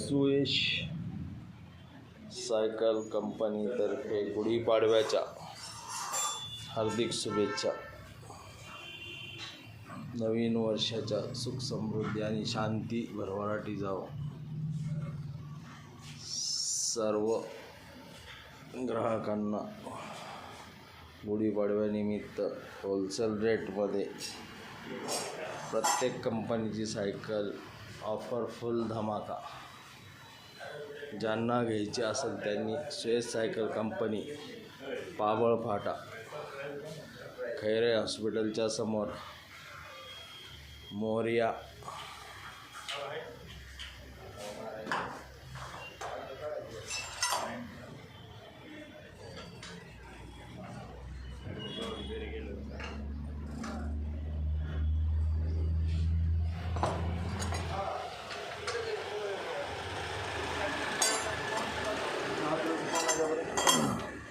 Suyash cycle कंपनीतर्फे गुढीपाडव्याच्या हार्दिक शुभेच्छा. नवीन वर्षाच्या सुख समृद्धी आणि शांती भरभराटी जावो. सर्व ग्राहकांना गुढीपाडव्यानिमित्त होलसेल रेटमध्ये प्रत्येक कंपनीची सायकल ऑफर फुल धमाका. ज्यांना घ्यायची असेल त्यांनी सुयश सायकल कंपनी, पाबळ फाटा, खैरे हॉस्पिटलच्या समोर, मोरया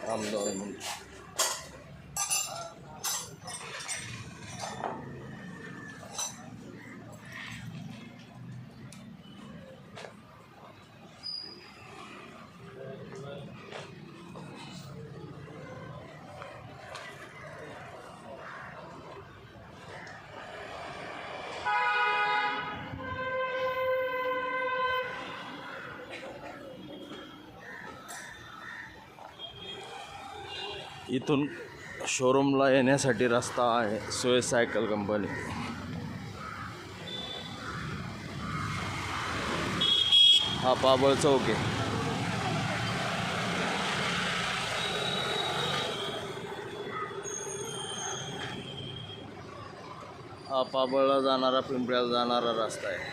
आमदार म्हणून इथून शोरूमला येण्यासाठी रस्ता आहे. Suyash cycle company. हा पाबळ चौक आहे. हा पाबळला जाणारा, पिंपळ्याला जाणारा रस्ता आहे.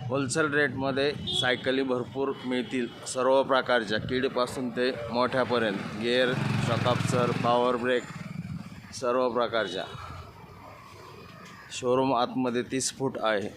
होलसेल रेटमध्ये सायकली भरपूर मिळतील. सर्व प्रकारच्या, किडपासून ते मोठ्यापर्यंत, गिअर, शॉकअब्सर, पॉवर ब्रेक, सर्व प्रकारच्या. शोरूम आतमध्ये 30 फूट आहे.